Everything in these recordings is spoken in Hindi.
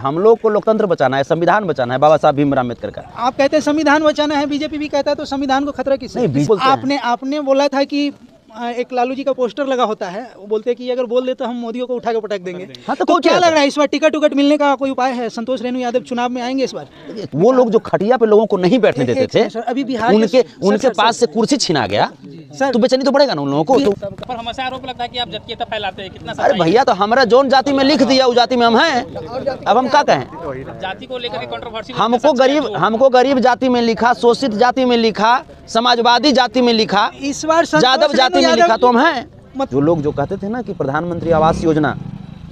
हम लोग को लोकतंत्र बचाना है, संविधान बचाना है बाबा साहब भीमराव अम्बेडकर का। आप कहते हैं संविधान बचाना है, बीजेपी भी कहता है, तो संविधान को खतरा किससे? नहीं, आपने बोला था कि एक लालू जी का पोस्टर लगा होता है, वो बोलते हैं कि अगर बोल दे तो हम मोदियों को उठा के पटक देंगे। हाँ, तो क्या लग रहा है इस बार टिकट उकट मिलने का कोई उपाय है? संतोष रेणु यादव चुनाव में आएंगे इस बार? वो लोग जो खटिया पे लोगों को नहीं बैठने देते थे, अभी बिहार उनके पास से कुर्सी छीना गया तो बेचैनी तो पड़ेगा ना उन लोगों को। पर हमसे आरोप लगता है कि आप जातीयता फैलाते हैं, कितना? अरे भैया, तो हमारा जोन जाति में लिख दिया, उस जाति में हम हैं, अब हम क्या कहें? जाति को लेकर कंट्रोवर्सी हमको गरीब जाति में लिखा, शोषित जाति में लिखा, समाजवादी जाति में लिखा, इस बार यादव जाति में लिखा, तो हम हैं। जो लोग जो कहते थे ना कि प्रधानमंत्री आवास योजना,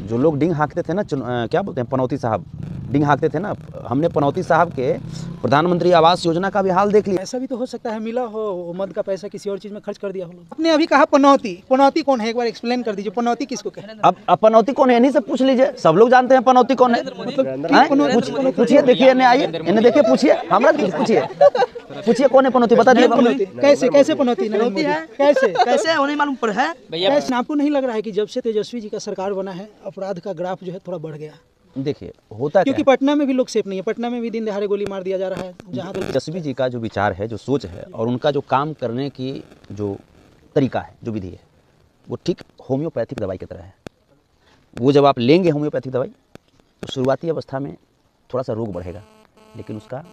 जो लोग डिंग हाँकते थे ना, क्या बोलते हैं, पनौती साहब डिंग हाँकते थे ना, हमने पनौती साहब के प्रधानमंत्री आवास योजना का भी हाल देख लिया। ऐसा भी तो हो सकता है मिला हो, मद का पैसा किसी और चीज में खर्च कर दिया हो। आपने अभी कहा पनौती, पनौती कौन है? एक बार एक्सप्लेन कर दीजिए, पनौती किसको कहते हैं? अब पनौती कौन है इन्हीं से पूछ लीजिए, सब लोग जानते हैं पनौती कौन है। मतलब पूछिए, देखिए, इन्हें आइए, इन्हें देखिए, पूछिए, हमरा पूछिए कौन है पनौती, बता दीजिए। कैसे पनौती होती है? कैसे नहीं मालूम पर है भैया। आपको नहीं लग रहा है कि जब से तेजस्वी जी का सरकार बना है अपराध का ग्राफ जो है थोड़ा बढ़ गया? देखिए, होता क्योंकि पटना में भी लोग सेफ नहीं है, पटना में भी दिन दहाड़े गोली मार दिया जा रहा है। जहाँ तेजस्वी जी का जो विचार है, जो सोच है, और उनका जो काम करने की जो तरीका है, जो विधि है, वो ठीक होम्योपैथिक दवाई की तरह है। वो जब आप लेंगे होम्योपैथिक दवाई तो शुरुआती अवस्था में थोड़ा सा रोग बढ़ेगा, लेकिन उसका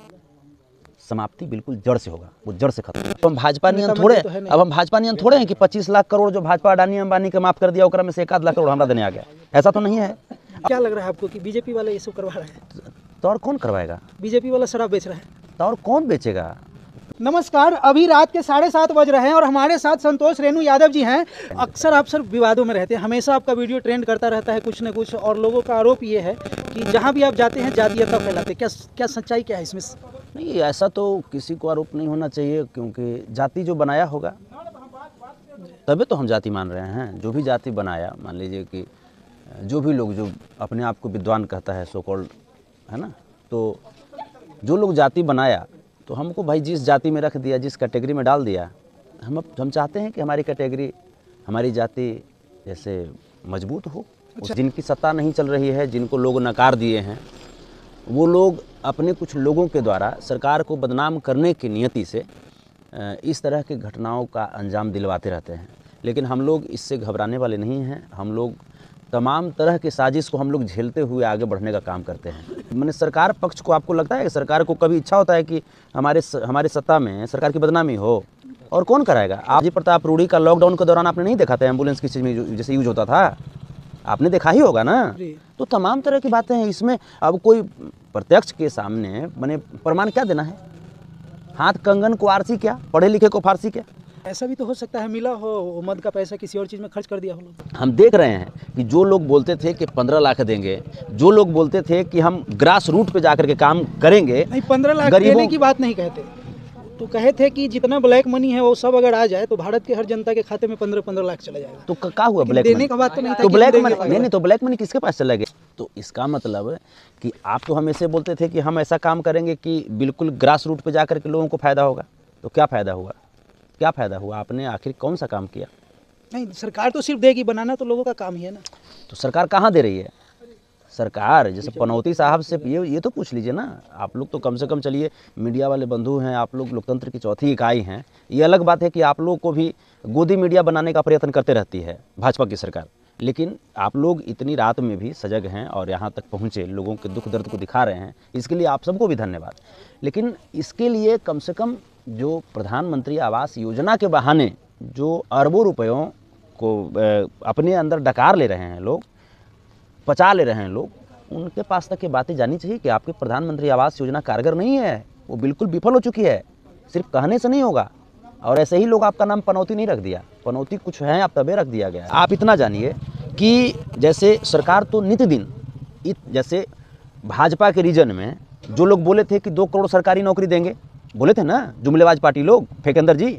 समाप्ति बिल्कुल जड़ से होगा, वो जड़ से खत्म। तो हम भाजपा नियम थोड़े, अब हम भाजपा नियम थोड़े हैं कि 25 लाख करोड़ जो भाजपा अडानी अंबानी के माफ कर दिया, ओकरा में से 1 आध लाख करोड़ हमारा देने आ गया, ऐसा तो नहीं है। क्या लग रहा है आपको कि बीजेपी वाले ये सब करवा रहे हैं? तो और कौन करवाएगा? बीजेपी वाला शराब बेच रहा है, तो और कौन बेचेगा? नमस्कार, अभी रात के 7:30 बज रहे हैं और हमारे साथ संतोष रेणु यादव जी हैं। अक्सर आप सर विवादों में रहते हैं, हमेशा आपका वीडियो ट्रेंड करता रहता है कुछ न कुछ, और लोगों का आरोप ये है कि जहाँ भी आप जाते हैं जातीयता फैलाते। क्या सच्चाई क्या है इसमें? नहीं, ऐसा तो किसी को आरोप नहीं होना चाहिए, क्योंकि जाति जो बनाया होगा तभी तो हम जाति मान रहे हैं। जो भी जाति बनाया, मान लीजिए कि जो भी लोग जो अपने आप को विद्वान कहता है, सो कॉल्ड, है ना, तो जो लोग जाति बनाया तो हमको भाई जिस जाति में रख दिया, जिस कैटेगरी में डाल दिया, हम चाहते हैं कि हमारी कैटेगरी, हमारी जाति जैसे मजबूत हो। जिनकी सत्ता नहीं चल रही है, जिनको लोग नकार दिए हैं, वो लोग अपने कुछ लोगों के द्वारा सरकार को बदनाम करने की नियति से इस तरह की घटनाओं का अंजाम दिलवाते रहते हैं। लेकिन हम लोग इससे घबराने वाले नहीं हैं। हम लोग तमाम तरह की साजिश को हम लोग झेलते हुए आगे बढ़ने का काम करते हैं। मैंने सरकार पक्ष को, आपको लगता है कि सरकार को कभी इच्छा होता है कि हमारे सत्ता में सरकार की बदनामी हो? और कौन कराएगा? आप जी प्रताप रूढ़ी का लॉकडाउन के दौरान आपने नहीं देखा था एम्बुलेंस किस चीज़ में जैसे यूज होता था? आपने देखा ही होगा ना। तो तमाम तरह की बातें हैं इसमें। अब कोई प्रत्यक्ष के सामने मैंने प्रमाण क्या देना है? हाथ कंगन को आरसी क्या, पढ़े लिखे को फारसी क्या? ऐसा भी तो हो सकता है मिला हो, मद का पैसा किसी और चीज़ में खर्च कर दिया हो। हम देख रहे हैं कि जो लोग बोलते थे कि 15 लाख देंगे, जो लोग बोलते थे कि हम ग्रास रूट पे जाकर के काम करेंगे, नहीं 15 लाख देने की बात नहीं कहते, तो कहे थे कि जितना ब्लैक मनी है वो सब अगर आ जाए तो भारत के हर जनता के खाते में 15-15 लाख चला जाएगा। तो क्या हुआ ब्लैक देने मनी? का बात तो नहीं था। तो ब्लैक मनी नहीं, तो ब्लैक मनी किसके पास चला गया? तो इसका मतलब कि आप तो हमेशा बोलते थे कि हम ऐसा काम करेंगे कि बिल्कुल ग्रास रूट पे जाकर के लोगों को फायदा होगा। तो क्या फायदा हुआ? क्या फ़ायदा हुआ? आपने आखिर कौन सा काम किया? नहीं, सरकार तो सिर्फ देगी, बनाना तो लोगों का काम ही है ना। तो सरकार कहाँ दे रही है? सरकार जैसे पनौती साहब से ये तो पूछ लीजिए ना। आप लोग तो कम से कम, चलिए मीडिया वाले बंधु हैं, आप लोग लोकतंत्र की चौथी इकाई हैं। ये अलग बात है कि आप लोग को भी गोदी मीडिया बनाने का प्रयत्न करते रहती है भाजपा की सरकार, लेकिन आप लोग इतनी रात में भी सजग हैं और यहाँ तक पहुँचे, लोगों के दुख दर्द को दिखा रहे हैं। इसके लिए आप सबको भी धन्यवाद। लेकिन इसके लिए कम से कम जो प्रधानमंत्री आवास योजना के बहाने जो अरबों रुपयों को अपने अंदर डकार ले रहे हैं लोग, पचा ले रहे हैं लोग, उनके पास तक ये बातें जानी चाहिए कि आपकी प्रधानमंत्री आवास योजना कारगर नहीं है, वो बिल्कुल विफल हो चुकी है। सिर्फ कहने से नहीं होगा। और ऐसे ही लोग आपका नाम पनौती नहीं रख दिया, पनौती कुछ है आप तबे रख दिया गया। आप इतना जानिए कि जैसे सरकार तो नित्य दिन, जैसे भाजपा के रीजन में जो लोग बोले थे कि 2 करोड़ सरकारी नौकरी देंगे, बोले थे ना जुमलेबाज पार्टी लोग, फेकेंदर जी,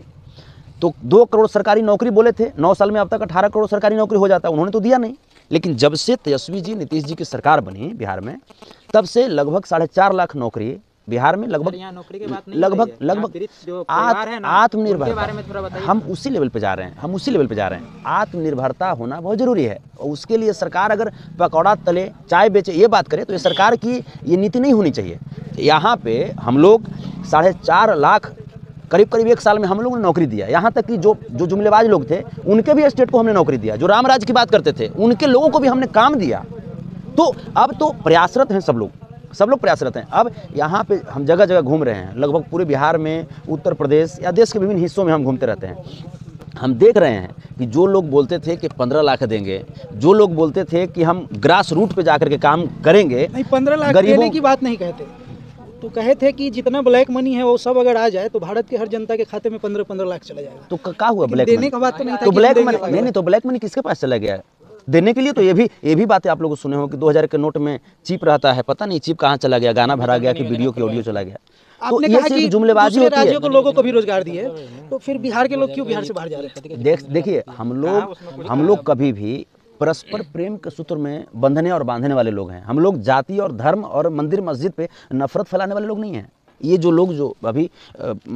तो 2 करोड़ सरकारी नौकरी बोले थे। 9 साल में अब तक 18 करोड़ सरकारी नौकरी हो जाता, उन्होंने तो दिया नहीं। लेकिन जब से तेजस्वी जी नीतीश जी की सरकार बनी बिहार में, तब से लगभग 4.5 लाख नौकरी बिहार में लगभग नौकरी की बात नहीं लगभग आत्मनिर्भर, हम उसी लेवल पे जा रहे हैं, आत्मनिर्भरता होना बहुत जरूरी है। और उसके लिए सरकार अगर पकौड़ा तले चाय बेचे ये बात करे तो ये सरकार की ये नीति नहीं होनी चाहिए। यहाँ पे हम लोग 4.5 लाख करीब 1 साल में हम लोगों ने नौकरी दिया। यहाँ तक कि जो जुमलेबाज लोग थे उनके भी स्टेट को हमने नौकरी दिया, जो रामराज की बात करते थे उनके लोगों को भी हमने काम दिया। तो अब तो प्रयासरत हैं सब लोग प्रयासरत हैं। अब यहाँ पे हम जगह जगह घूम रहे हैं, लगभग पूरे बिहार में, उत्तर प्रदेश या देश के विभिन्न हिस्सों में हम घूमते रहते हैं। हम देख रहे हैं कि जो लोग बोलते थे कि 15 लाख देंगे, जो लोग बोलते थे कि हम ग्रास रूट पे जाकर के काम करेंगे, नहीं 15 लाख देने की बात नहीं कहते, तो कहे थे कि जितना ब्लैक मनी है वो सब अगर आ जाए तो भारत के हर जनता के खाते में 15-15 लाख चला जाएगा। तो क्या हुआ ब्लैक देने मनी? का बात तो नहीं था। तो ब्लैक मनी नहीं, तो ब्लैक मनी किसके पास चला गया देने के लिए? तो ये भी बातें आप लोग सुने हो कि 2000 के नोट में चिप रहता है, पता नहीं चिप कहाँ चला गया, गाना भरा गया कि वीडियो की ऑडियो चला गया। आपने कहा कि जुमलेबाजी होती है, राज्यों को लोगों को भी रोजगार दिए, तो फिर बिहार के लोग क्यों बिहार से बाहर जा रहे हैं? देखिए हम लोग कभी भी परस्पर प्रेम के सूत्र में बंधने और बांधने वाले लोग हैं। हम लोग जाति और धर्म और मंदिर मस्जिद पे नफरत फैलाने वाले लोग नहीं हैं। ये जो लोग जो अभी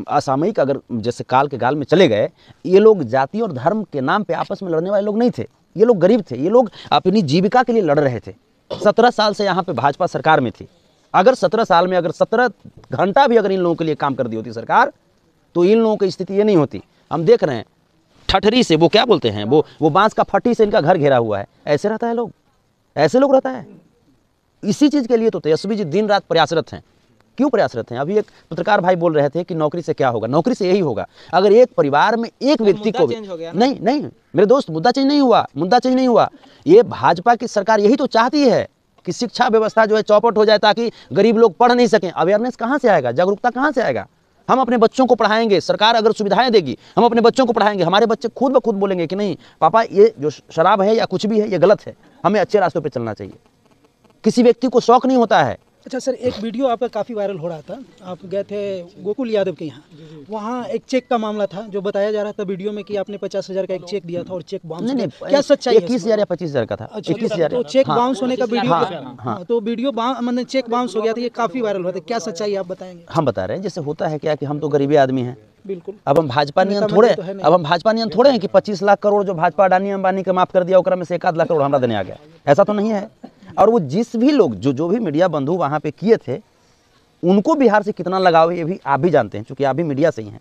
असामयिक अगर जैसे काल के गाल में चले गए, ये लोग जाति और धर्म के नाम पे आपस में लड़ने वाले लोग नहीं थे। ये लोग गरीब थे, ये लोग अपनी जीविका के लिए लड़ रहे थे। 17 साल से यहाँ पे भाजपा सरकार में थी। अगर 17 साल में अगर 17 घंटा भी अगर इन लोगों के लिए काम कर दी होती सरकार, तो इन लोगों की स्थिति ये नहीं होती। हम देख रहे हैं ठठरी से, वो क्या बोलते हैं, वो बांस का फटी से इनका घर घेरा हुआ है। ऐसे रहता है लोग, ऐसे लोग रहता है। इसी चीज़ के लिए तो तेजस्वी जी दिन रात प्रयासरत हैं। क्यों प्रयासरत हैं? अभी एक पत्रकार भाई बोल रहे थे कि नौकरी से क्या होगा। नौकरी से यही होगा, अगर एक परिवार में एक व्यक्ति को भी नहीं मेरे दोस्त, मुद्दा चेंज नहीं हुआ। ये भाजपा की सरकार यही तो चाहती है कि शिक्षा व्यवस्था जो है चौपट हो जाए, ताकि गरीब लोग पढ़ नहीं सकें। अवेयरनेस कहाँ से आएगा, जागरूकता कहाँ से आएगा? हम अपने बच्चों को पढ़ाएंगे, सरकार अगर सुविधाएं देगी, हम अपने बच्चों को पढ़ाएंगे, हमारे बच्चे खुद ब खुद बोलेंगे कि नहीं पापा ये जो शराब है या कुछ भी है ये गलत है, हमें अच्छे रास्तों पर चलना चाहिए। किसी व्यक्ति को शौक नहीं होता है। अच्छा सर, एक वीडियो आपका काफ़ी वायरल हो रहा था, आप गए थे गोकुल यादव के यहाँ, वहाँ एक चेक का मामला था जो बताया जा रहा था वीडियो में कि आपने 50,000 का एक चेक दिया था और चेक बाउंस। नहीं, क्या सच्चाई है? 21,000 या 25,000 का था। 21,000। तो चेक बाउंस होने का वीडियो, तो वीडियो मतलब चेक बाउंस हो गया था, ये काफ़ी वायरल हुआ था, क्या सच्चाई आप बताएंगे? हम बता रहे हैं, जैसे होता है क्या कि हम तो गरीबी आदमी हैं। बिल्कुल। अब हम भाजपा नियम थोड़े हैं कि 25 लाख करोड़ जो भाजपा अडानी अंबानी के माफ कर दिया, ओकरा में से 1 लाख करोड़ हमरा देने आ गया, ऐसा तो नहीं है। और वो जिस भी लोग जो भी मीडिया बंधु वहाँ पे किए थे, उनको बिहार से कितना लगाव है ये भी आप भी जानते हैं, क्योंकि आप भी मीडिया से ही हैं।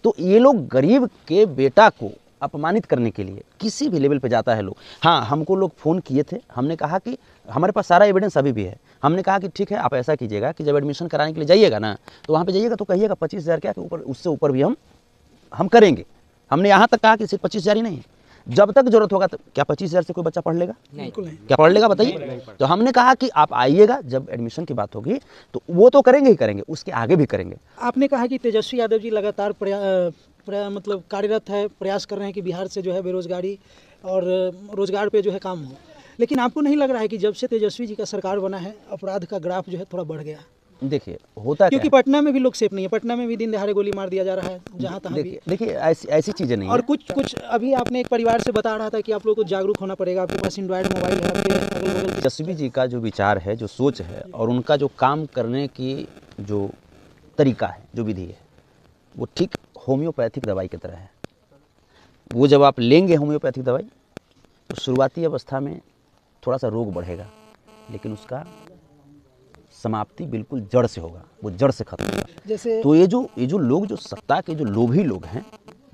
तो ये लोग गरीब के बेटा को अपमानित करने के लिए किसी भी लेवल पे जाता है लोग। हाँ, हमको लोग फ़ोन किए थे, हमने कहा कि हमारे पास सारा एविडेंस अभी भी है। हमने कहा कि ठीक है, आप ऐसा कीजिएगा कि जब एडमिशन कराने के लिए जाइएगा ना, तो वहाँ पे जाइएगा तो कहिएगा 25,000 क्या, ऊपर उससे ऊपर भी हम करेंगे। हमने यहाँ तक कहा कि सिर्फ 25,000 ही नहीं, जब तक जरूरत होगा तो क्या 25,000 से कोई बच्चा पढ़ लेगा? नहीं। क्या पढ़ लेगा बताइए? तो हमने कहा कि आप आइएगा, जब एडमिशन की बात होगी तो वो तो करेंगे ही करेंगे, उसके आगे भी करेंगे। आपने कहा कि तेजस्वी यादव जी लगातार मतलब कार्यरत है, प्रयास कर रहे हैं कि बिहार से जो है बेरोजगारी और रोजगार पे जो है काम हो, लेकिन आपको नहीं लग रहा है कि जब से तेजस्वी जी का सरकार बना है अपराध का ग्राफ जो है थोड़ा बढ़ गया? देखिए होता क्योंकि पटना में भी लोग सेफ नहीं है, पटना में भी दिन दहाड़े गोली मार दिया जा रहा है जहाँ तहाँ। देखिए ऐसी चीज़ें नहीं और कुछ अभी आपने एक परिवार से बता रहा था कि आप लोग को जागरूक होना पड़ेगा, आपके पास एंड्रॉइड मोबाइल है, आपके अगल बगल। तेजस्वी जी का जो विचार है, जो सोच है और उनका जो काम करने की जो तरीका है, जो विधि है, वो ठीक होम्योपैथिक दवाई की तरह है। वो जब आप लेंगे होम्योपैथिक दवाई तो शुरुआती अवस्था में थोड़ा सा रोग बढ़ेगा, लेकिन उसका समाप्ति बिल्कुल जड़ से होगा, वो जड़ से खत्म होगा। जैसे तो ये जो लोग, जो सत्ता के जो लोभी लोग हैं,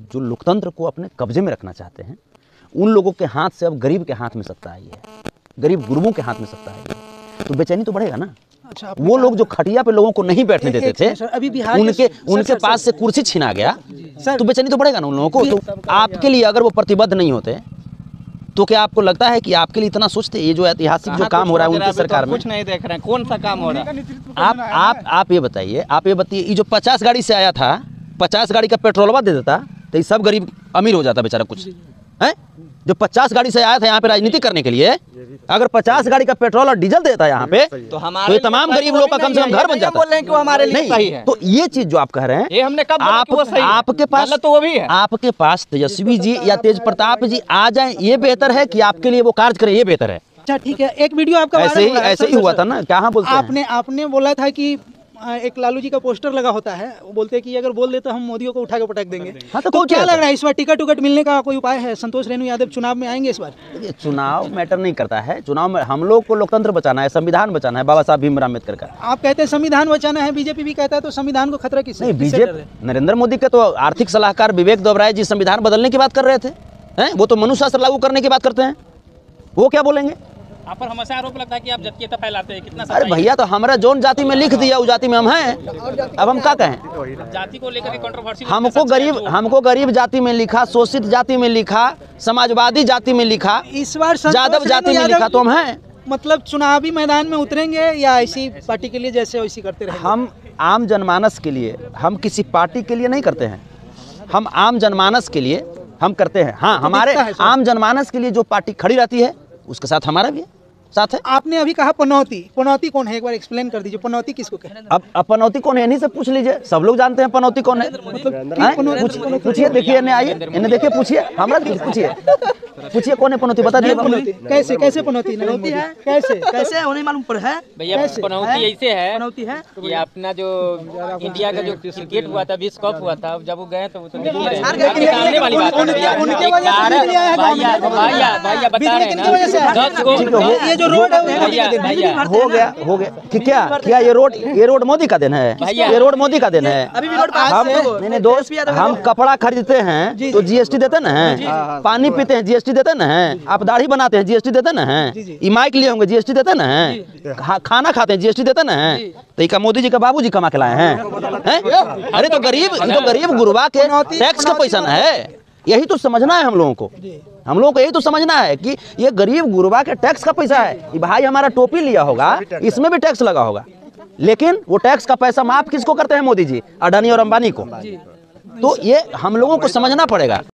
जो लोकतंत्र को अपने कब्जे में रखना चाहते हैं, उन लोगों के हाथ से अब गरीब के हाथ में सत्ता आई है, गरीब गुरुओं के हाथ में सत्ता आई है, तो बेचैनी तो बढ़ेगा ना। अच्छा, वो लोग जो खटिया पे लोगों को नहीं बैठने देते थे, अभी बिहार उनके पास से कुर्सी छीना गया, तो बेचैनी तो बढ़ेगा ना उन लोगों को। तो आपके लिए अगर वो प्रतिबद्ध नहीं होते तो क्या आपको लगता है कि आपके लिए इतना सोचते? ये जो ऐतिहासिक जो काम हो रहा है उनकी सरकार में, कुछ नहीं देख रहे हैं, कौन सा काम हो रहा है? आप ये बताइए, ये जो 50 गाड़ी से आया था, 50 गाड़ी का पेट्रोलवा दे देता तो ये सब गरीब अमीर हो जाता बेचारा। कुछ है जो 50 गाड़ी से आया था यहाँ पे राजनीति करने के लिए, अगर 50 गाड़ी का पेट्रोल और डीजल देता यहाँ पे तो ये तमाम गरीब लोग का कम से कम घर बन जाता। बोल रहे हैं कि वो हमारे लिए सही है। तो ये चीज जो आप कह रहे हैं, ये हमने कब बोला कि वो सही है? आपके पास तो वो भी है। आपके पास तेजस्वी जी या तेज प्रताप जी आ जाएं ये बेहतर है कि आपके लिए वो कार्य करें ये बेहतर है? अच्छा ठीक है, एक वीडियो आपका ऐसे ही हुआ था ना, क्या बोलते हैं आपने बोला था कि एक लालू जी का पोस्टर लगा होता है, वो बोलते हैं कि अगर बोल दे तो हम मोदियों को उठा के पटक देंगे। हाँ, तो क्या लग रहा है इस बार टिकट उकट मिलने का कोई उपाय है? संतोष रेणु यादव चुनाव में आएंगे इस बार? देखिए, चुनाव मैटर नहीं करता है। चुनाव में हम लोग को लोकतंत्र बचाना है, संविधान बचाना है, बाबा साहब भीमराव अम्बेडकर का। आप कहते हैं संविधान बचाना है, बीजेपी भी कहता है, तो संविधान को खतरा किससे? नहीं, बीजेपी नरेंद्र मोदी के तो आर्थिक सलाहकार विवेक देवराय जी संविधान बदलने की बात कर रहे थे, हैं? वो तो मनुशासन लागू करने की बात करते हैं, वो क्या बोलेंगे? आप पर हमेशा आरोप लगता है कि आप जातीयता फैलाते हैं, कितना अरे भैया, तो हमारा जोन जाति में लिख दिया, उस जाति में हम हैं, अब हम क्या कहें? जाति को लेकर कंट्रोवर्सी हमको गरीब जाति में लिखा, शोषित जाति में लिखा, समाजवादी जाति में लिखा, इस बार यादव जाति में लिखा, तो हम हैं। मतलब चुनावी मैदान में उतरेंगे या ऐसी पार्टी के लिए जैसे वैसी करते रहेंगे? हम आम जनमानस के लिए, हम किसी पार्टी के लिए नहीं करते हैं, हम आम जनमानस के लिए हम करते हैं। हाँ, हमारे आम जनमानस के लिए जो पार्टी खड़ी रहती है उसके साथ हमारा भी साथ है। आपने अभी कहा पनौती, पनौती कौन है? एक बार एक्सप्लेन कर दीजिए, पनौती किसको कहते हैं? अब पनौती कौन है इन्हीं से पूछ लीजिए, सब लोग जानते हैं पनौती कौन है। मतलब पूछिए, देखिए, इन्हें आइए, इन्हें देखिए, पूछिए, हमरा पूछिए कौन है पनौती, बता दीजिए। कैसे कैसे पनौती है? कैसे कैसे होने मालूम पर है? भैया पनौती ऐसे है पनौती है कि अपना जो इंडिया का जो क्रिकेट हुआ था, विश्व कप हुआ था, जब वो गए तो वो तो नहीं गए। सामने वाली बात है भैया, उनके वजह से नहीं लिया है भैया बता रहे हैं ना, 10 को ये जो रोड है हो गया कि क्या ये रोड मोदी का दिन है? ये रोड मोदी का दिन है। अभी भी रोड हम नहीं दोस्त, हम कपड़ा खरीदते हैं तो जीएसटी देते ना हैं, पानी पीते हैं जीएसटी देते ना हैं, आप दाढ़ी बनाते हैं जीएसटी देते ना हैं, ई माइक लिए होंगे जीएसटी देते ना हैं, खाना खाते हैं जीएसटी देते ना हैं। तो इका मोदी जी का बाबूजी कमा के लाए हैं? अरे तो गरीब गुरबा के टैक्स का पैसा ना है, यही तो समझना है हम लोगों को। हम लोगों को यही तो समझना है कि ये गरीब गुरबा के टैक्स का पैसा है। ये भाई हमारा टोपी लिया होगा, इसमें भी टैक्स लगा होगा, लेकिन वो टैक्स का पैसा माफ किसको करते हैं? मोदी जी, अडानी और अंबानी को। तो ये हम लोगों को समझना पड़ेगा।